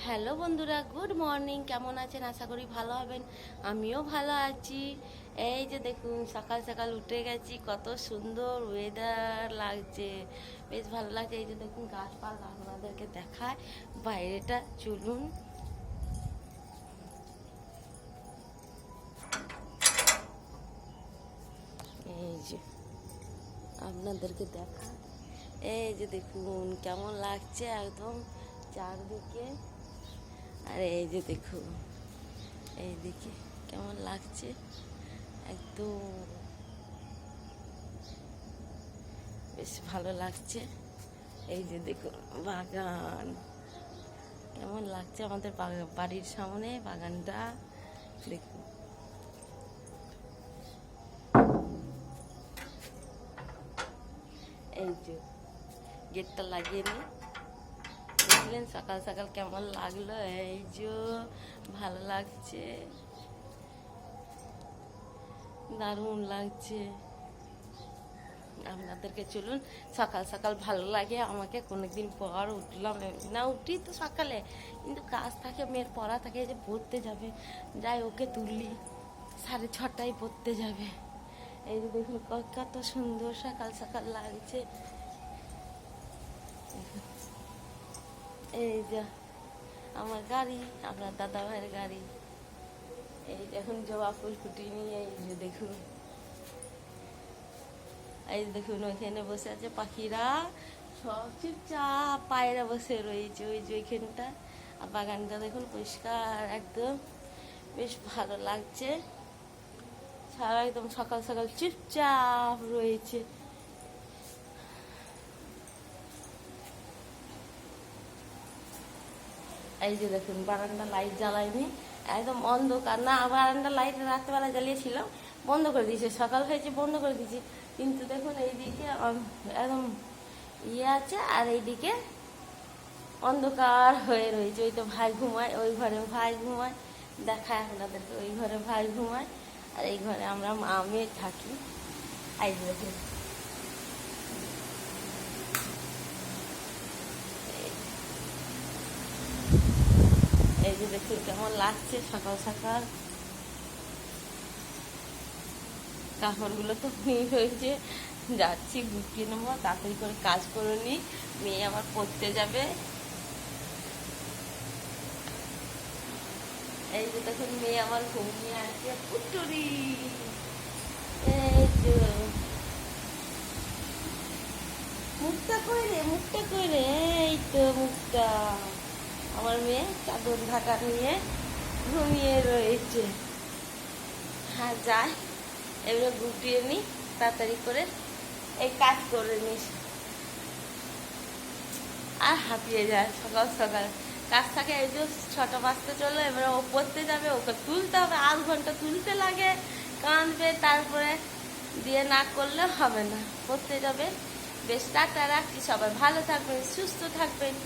Hello বন্ধুরা, good morning. কেমন আছেন? আশা করি ভালো হবেন। আমিও ভালো আছি। এই যে দেখুন, সকাল সকাল উঠে গেছি, কত সুন্দর ওয়েদার লাগছে, বেশ ভালো লাগছে। এই যে দেখুন গাছপালা, আপনাদেরকে দেখায় বাইরেটা, চলুন। এই যে আপনাদেরকে দেখায়, এই যে দেখুন কেমন লাগছে একদম চারদিকে। আর এই যে দেখুন এইদিকে কেমন লাগছে, একদম বেশ ভালো লাগছে। এই যে দেখুন বাগান কেমন লাগছে, আমাদের বাড়ির সামনে বাগানটা দেখুন। এই যে গেটটা লাগিয়ে নিই, দেখলেন সকাল সকাল কেমন লাগলো? এই যে ভালো লাগছে, দারুণ লাগছে। আপনাদেরকে চলুন, সকাল সকাল ভালো লাগে আমাকে। কোনোদিন পর উঠলাম না, উঠি তো সকালে, কিন্তু কাজ থাকে, মেয়ের পড়া থাকে, যে পড়তে যাবে, যাই ওকে তুললি 6:30টায় পড়তে যাবে। এই যে দেখুন কত সুন্দর সকাল সকাল লাগছে। এই যে আমার গাড়ি, আপনার দাদা ভাইয়ের গাড়ি। এই দেখুন জবা ফুল ফুটিয়ে নিয়ে, এই যে দেখুন, এই দেখুন ওইখানে বসে আছে পাখিরা, সব চুপচাপ পায়রা বসে রয়েছে ওই যে ওইখানটা। আর বাগানটা দেখুন পরিষ্কার একদম, বেশ ভালো লাগছে। সারা একদম সকাল সকাল চুপচাপ রয়েছে। এই যে দেখুন বারান্দা লাইট জ্বালায়নি, একদম অন্ধকার। না, বারান্দা লাইট রাত্রেবেলা জ্বালিয়েছিল, বন্ধ করে দিয়েছে, সকাল হয়েছে বন্ধ করে দিয়েছি। কিন্তু দেখুন এইদিকে একদম আছে, আর এইদিকে অন্ধকার হয়ে রয়েছে। ওই তো ভাই ঘুমায়, ওই ঘরে ভাই ঘুমায়, দেখায় আপনাদেরকে। ওই ঘরে ভাই ঘুমায়, আর এই ঘরে আমরা মা মেয়ে থাকি। এই দেখুন এই যে দেখুন কেমন লাগছে সকাল সকাল। কাপড়গুলো তো হয়েছে, যাচ্ছি গুটিয়ে নেবো, তাড়াতাড়ি করে কাজ করে নি, মেয়ে আবার পড়তে যাবে। এই যে দেখুন মেয়ে আমার ঘুমিয়ে আছে, পুটুরি। এই যে মুখটা কইরে, মুখটা কইরে, এই তো মুখটা। আমার মেয়ে চাদর ঢাকা নিয়ে ঘুমিয়ে রয়েছে। হ্যাঁ যায়, এগুলো গুটিয়ে নি, তাড়াতাড়ি করে এই কাজ করে নিস। আর হাঁপিয়ে যায় সকাল সকাল, কাজ থাকে। এই যে 6টা বাজতে চলো, এবারে ও পড়তে যাবে, ওকে তুলতে হবে, 1/2 ঘন্টা তুলতে লাগে, কাঁদবে, তারপরে দিয়ে না করলে হবে না, পড়তে যাবে। বেশ টাটা, রাখছি। সবাই ভালো থাকবেন, সুস্থ থাকবেন।